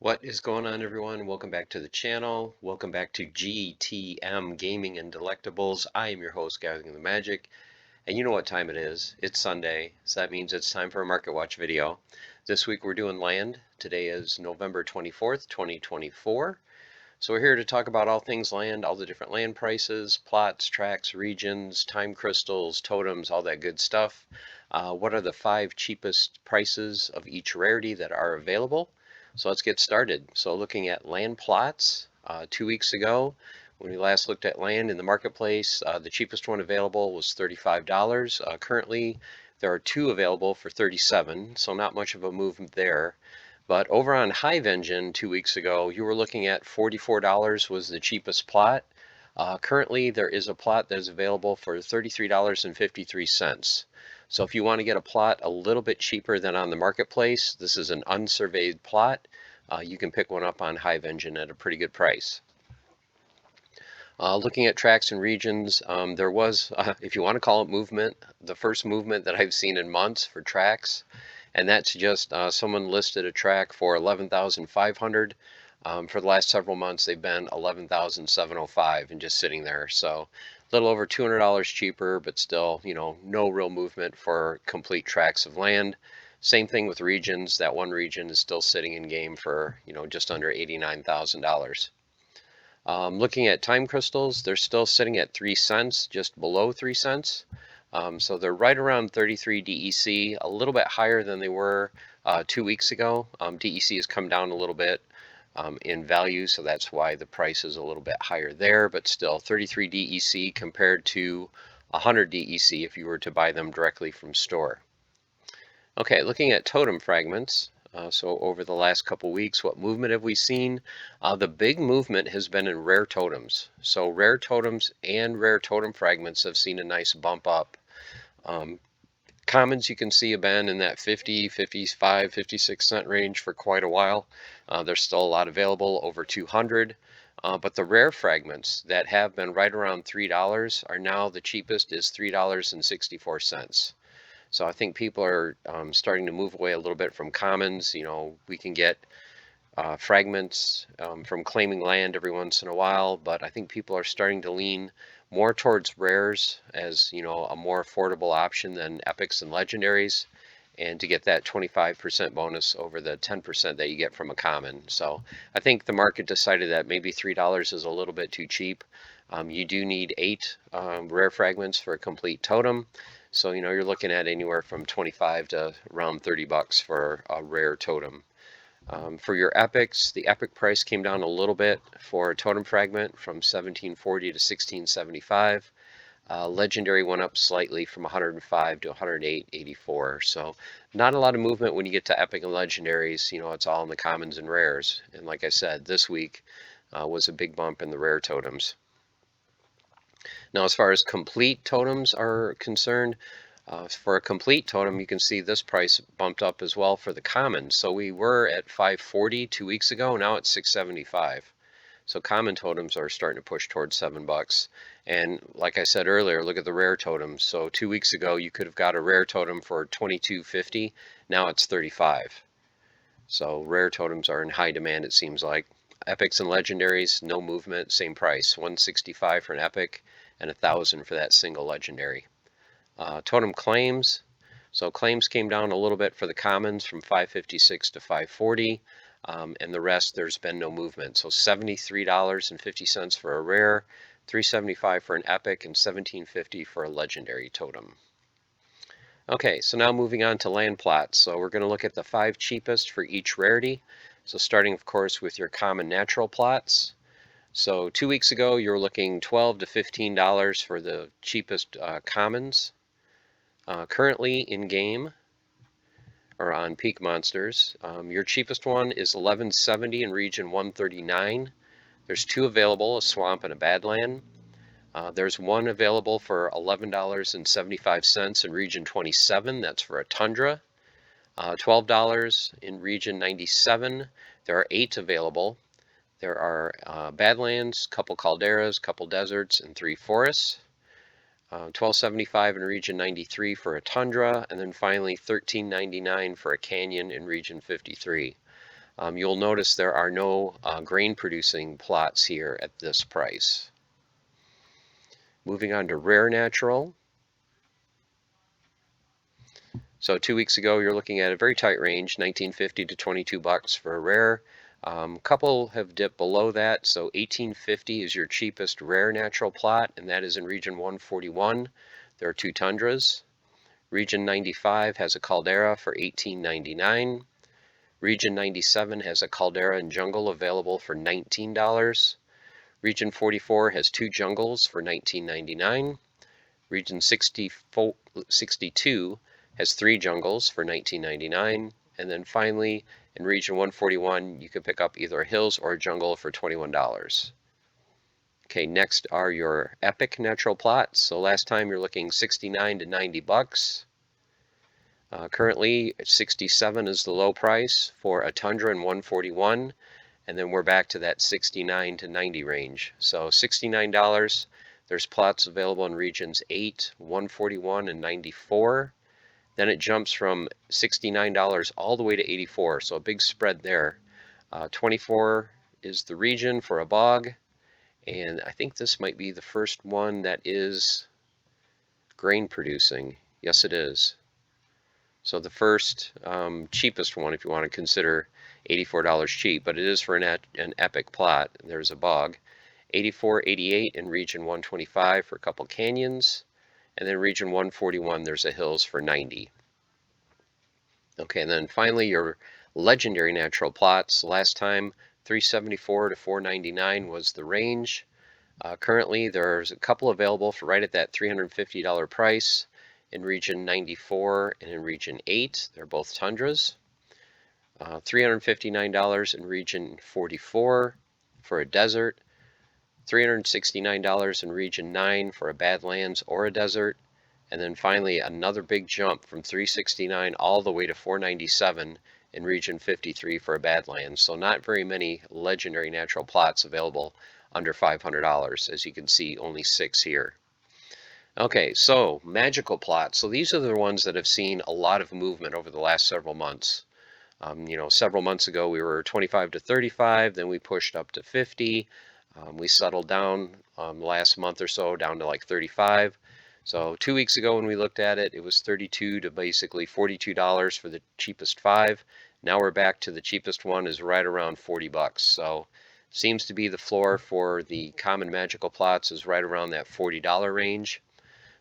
What is going on, everyone? Welcome back to the channel. Welcome back to GTM Gaming and Delectables. I am your host, Gathering the Magic, and you know what time it is. It's Sunday, so that means it's time for a Market Watch video. This week we're doing land. Today is November 24th, 2024. So we're here to talk about all things land, all the different land prices, plots, tracks, regions, time crystals, totems, all that good stuff. What are the 5 cheapest prices of each rarity that are available? So let's get started. So looking at land plots, 2 weeks ago, when we last looked at land in the marketplace, the cheapest one available was $35. Currently, there are 2 available for $37, so not much of a movement there. But over on Hive Engine 2 weeks ago, you were looking at $44 was the cheapest plot. Currently, there is a plot that is available for $33.53. So if you want to get a plot a little bit cheaper than on the marketplace, this is an unsurveyed plot. You can pick one up on Hive Engine at a pretty good price. Looking at tracks and regions, there was, if you want to call it movement, the first movement that I've seen in months for tracks. And that's just someone listed a track for $11,500. For the last several months, they've been $11,705 and just sitting there. So a little over $200 cheaper, but still, no real movement for complete tracts of land. Same thing with regions. That one region is still sitting in game for, just under $89,000. Looking at time crystals, they're still sitting at 3 cents, just below 3 cents. So they're right around 33 DEC, a little bit higher than they were 2 weeks ago. DEC has come down a little bit in value, so that's why the price is a little bit higher there, but still 33 DEC compared to 100 DEC if you were to buy them directly from store. Okay, looking at totem fragments. So over the last couple weeks, what movement have we seen? The big movement has been in rare totems. So rare totems and rare totem fragments have seen a nice bump up. Commons you can see have been in that 50, 55, 56 cent range for quite a while. There's still a lot available, over 200. But the rare fragments that have been right around $3 are now the cheapest is $3.64. So I think people are starting to move away a little bit from commons. We can get fragments from claiming land every once in a while, but I think people are starting to lean more towards rares as a more affordable option than epics and legendaries, and to get that 25% bonus over the 10% that you get from a common. So I think the market decided that maybe $3 is a little bit too cheap. You do need 8 rare fragments for a complete totem. So you're looking at anywhere from 25 to around 30 bucks for a rare totem. For your epics, the epic price came down a little bit for a totem fragment from 1740 to 1675. Legendary went up slightly from 105 to 108.84. So not a lot of movement when you get to epic and legendaries. It's all in the commons and rares. And like I said, this week was a big bump in the rare totems. Now, as far as complete totems are concerned, for a complete totem, you can see this price bumped up as well for the common. So we were at 540 2 weeks ago. Now it's 675. So common totems are starting to push towards $7. And like I said earlier, look at the rare totems. So 2 weeks ago, you could have got a rare totem for $22.50. Now it's $35. So rare totems are in high demand, it seems like. Epics and legendaries, no movement, same price. $165 for an epic and $1,000 for that single legendary. Totem claims. So claims came down a little bit for the commons from 556 to 540, and the rest there's been no movement. So $73.50 for a rare, $375 for an epic, and $17.50 for a legendary totem. Okay, so now moving on to land plots. So we're going to look at the 5 cheapest for each rarity. So starting, of course, with your common natural plots. So 2 weeks ago, you were looking $12 to $15 for the cheapest commons. Currently in game, or on Peak Monsters, your cheapest one is $11.70 in region 139. There's 2 available, a swamp and a badland. There's one available for $11.75 in region 27. That's for a tundra. $12 in region 97. There are 8 available. There are badlands, couple calderas, couple deserts, and 3 forests. $12.75 in region 93 for a tundra, and then finally $13.99 for a canyon in region 53. You'll notice there are no grain producing plots here at this price. Moving on to rare natural. So 2 weeks ago, you're looking at a very tight range, 1950 to 22 bucks for a rare. Couple have dipped below that, so 1850 is your cheapest rare natural plot, and that is in region 141. There are two tundras. Region 95 has a caldera for $18.99. Region 97 has a caldera and jungle available for $19. Region 44 has two jungles for $19.99. Region 62 has three jungles for $19.99. And then finally, in Region 141, you can pick up either a hills or a jungle for $21. Okay, next are your epic natural plots. So last time you're looking 69 to 90 bucks. Currently, 67 is the low price for a tundra and 141. And then we're back to that 69 to 90 range. So $69, there's plots available in regions 8, 141, and 94. Then it jumps from $69 all the way to 84, so a big spread there. 24 is the region for a bog, and I think this might be the first one that is grain producing. Yes, it is. So the first cheapest one, if you want to consider $84 cheap, but it is for an epic plot. There's a bog. 84, 88 in region 125 for a couple canyons, and then region 141 there's a hills for 90. Okay, and then finally your legendary natural plots. Last time 374 to 499 was the range. Currently there's a couple available for right at that $350 price in region 94 and in region 8. They're both tundras. $359 in region 44 for a desert. $369 in region 9 for a badlands or a desert. And then finally another big jump from $369 all the way to $497 in region 53 for a badlands. So not very many legendary natural plots available under $500. As you can see, only 6 here. Okay, so magical plots. So these are the ones that have seen a lot of movement over the last several months. Several months ago we were 25 to 35, then we pushed up to 50. We settled down last month or so down to like 35. So 2 weeks ago when we looked at it, it was $32 to basically $42 for the cheapest 5. Now we're back to the cheapest one is right around 40 bucks. So seems to be the floor for the common magical plots is right around that $40 range.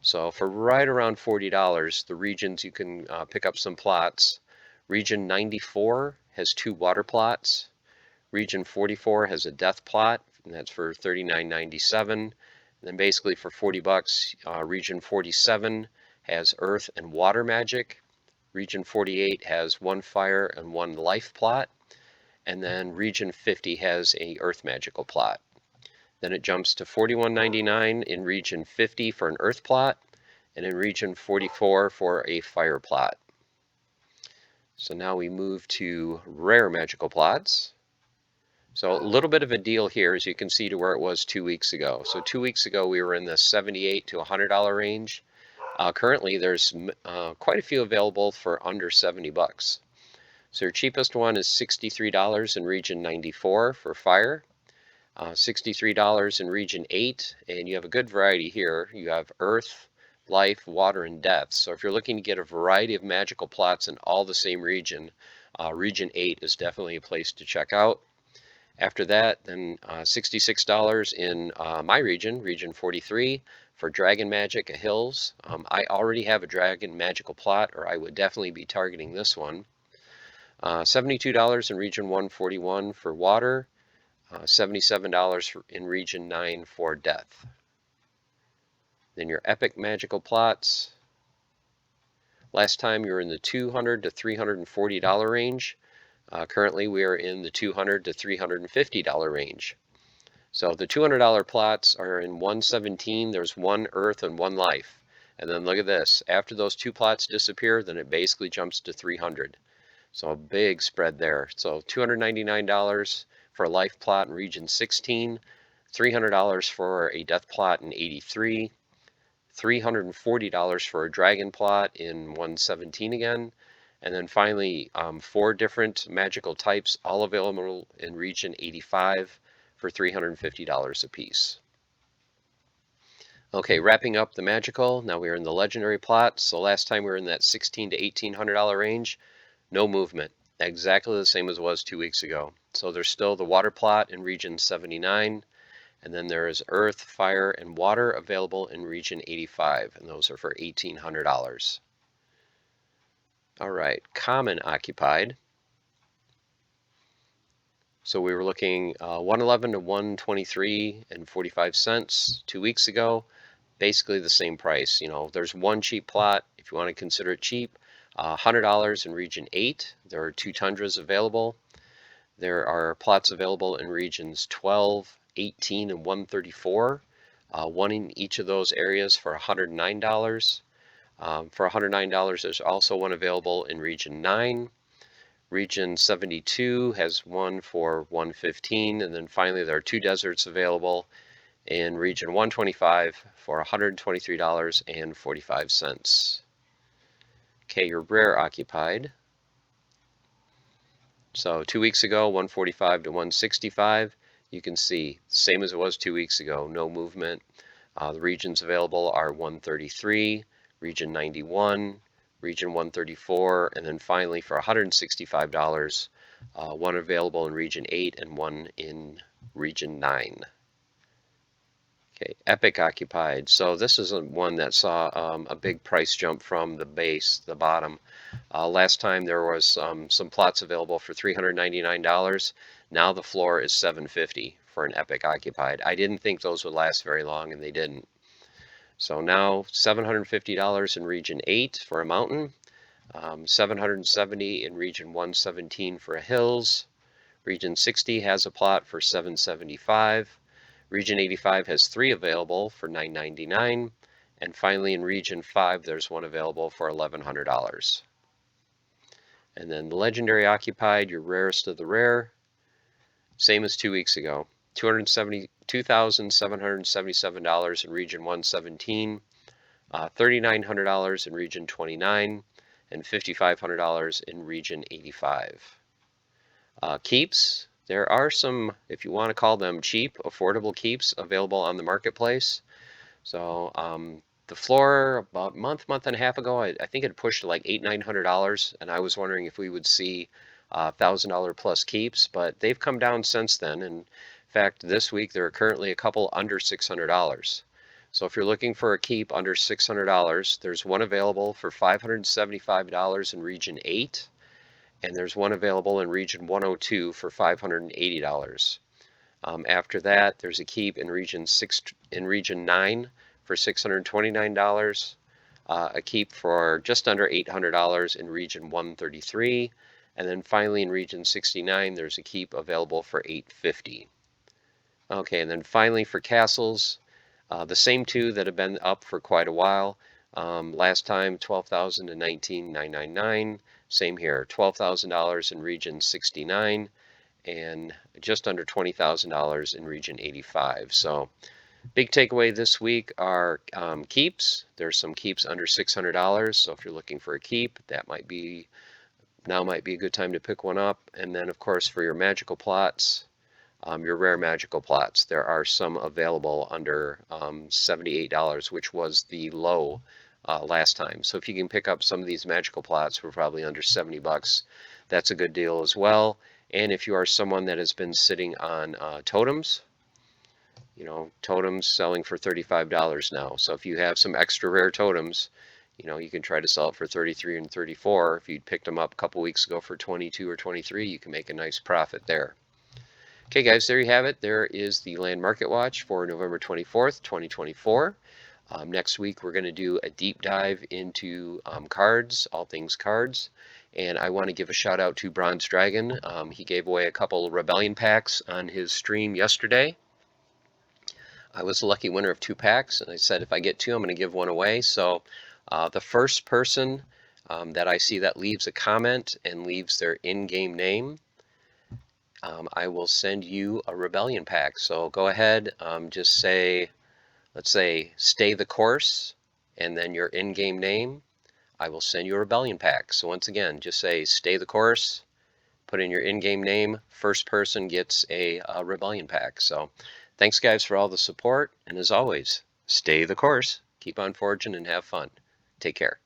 So for right around $40, the regions you can pick up some plots. Region 94 has 2 water plots. Region 44 has a death plot, and that's for $39.97. And then basically for 40 bucks, Region 47 has earth and water magic. Region 48 has 1 fire and 1 life plot. And then Region 50 has a earth magical plot. Then it jumps to $41.99 in region 50 for an earth plot, and in region 44 for a fire plot. So now we move to rare magical plots. So a little bit of a deal here, as you can see, to where it was 2 weeks ago. So 2 weeks ago we were in the $78 to $100 range. Currently there's quite a few available for under 70 bucks. So your cheapest one is $63 in region 94 for fire. $63 in region 8, and you have a good variety here. You have earth, life, water, and death. So if you're looking to get a variety of magical plots in all the same region, region 8 is definitely a place to check out. After that, then $66 in my region, region 43, for dragon magic at hills. I already have a dragon magical plot, or I would definitely be targeting this one. $72 in region 141 for water. $77 in region 9 for death. Then your epic magical plots. Last time you were in the $200 to $340 range. Currently we are in the $200 to $350 range. So the $200 plots are in 117. There's 1 earth and 1 life. And then look at this. After those 2 plots disappear, then it basically jumps to 300. So a big spread there. So $299 for a life plot in region 16, $300 for a death plot in 83, $340 for a dragon plot in 117 again, And then finally, 4 different magical types, all available in region 85 for $350 a piece. Okay, wrapping up the magical, now we're in the legendary plots. So last time we were in that $1,600 to $1,800 range, no movement. Exactly the same as it was 2 weeks ago. So there's still the water plot in region 79, and then there is earth, fire, and water available in region 85, and those are for $1,800. All right, common occupied. So we were looking 111 to 123 and 45 cents 2 weeks ago. Basically the same price. You know, there's one cheap plot if you want to consider it cheap. $100 in region 8. There are 2 tundras available. There are plots available in regions 12, 18, and 134. One in each of those areas for $109. For $109, there's also one available in region 9. Region 72 has one for $115, and then finally there are 2 deserts available in region 125 for $123.45. Okay, your rare occupied. So 2 weeks ago, 145 to 165. You can see same as it was 2 weeks ago, no movement. The regions available are 133, region 91, region 134, and then finally for $165, one available in region 8 and one in region 9. Okay, epic occupied. So this is one that saw a big price jump from the base, the bottom. Last time there was some plots available for $399. Now the floor is $750 for an epic occupied. I didn't think those would last very long, and they didn't. So now $750 in region 8 for a mountain, $770 in region 117 for a hills. Region 60 has a plot for $775. Region 85 has 3 available for $999. And finally in region 5 there's one available for $1,100. And then the legendary occupied, your rarest of the rare, same as 2 weeks ago. $2,777 in region 117, $3,900 in region 29, and $5,500 in region 85. Keeps, there are some, if you want to call them cheap, affordable keeps available on the marketplace. So the floor about month and a half ago, I think it pushed to like $800-900, and I was wondering if we would see $1,000 plus keeps, but they've come down since then. And in fact, this week there are currently a couple under $600. So if you're looking for a keep under $600, there's one available for $575 in region 8, and there's one available in region 102 for $580. After that, there's a keep in region 9 for $629, a keep for just under $800 in region 133, and then finally in region 69 there's a keep available for $850. Okay, and then finally for castles, the same 2 that have been up for quite a while. Last time $12,000 to $19,999. Same here, $12,000 in region 69 and just under $20,000 in region 85. So big takeaway this week are keeps. There's some keeps under $600. So if you're looking for a keep, that might be a good time to pick one up. And then of course for your magical plots, your rare magical plots, there are some available under $78, which was the low last time. So if you can pick up some of these magical plots for probably under $70, that's a good deal as well. And if you are someone that has been sitting on totems, you know, totems selling for $35 now. So if you have some extra rare totems, you know, you can try to sell it for 33 and 34. If you picked them up a couple weeks ago for 22 or 23, you can make a nice profit there. Okay guys, there you have it. There is the Land Market Watch for November 24th, 2024. Next week we're going to do a deep dive into cards, all things cards. And I want to give a shout out to Bronze Dragon. He gave away a couple Rebellion packs on his stream yesterday. I was the lucky winner of 2 packs, and I said if I get 2, I'm going to give one away. So the first person that I see that leaves a comment and leaves their in-game name, I will send you a Rebellion pack. So go ahead, just say, let's say, stay the course, and then your in-game name. I will send you a rebellion pack. So once again, just say stay the course, put in your in-game name, first person gets a rebellion pack. So thanks guys for all the support, and as always, stay the course, keep on forging and have fun. Take care.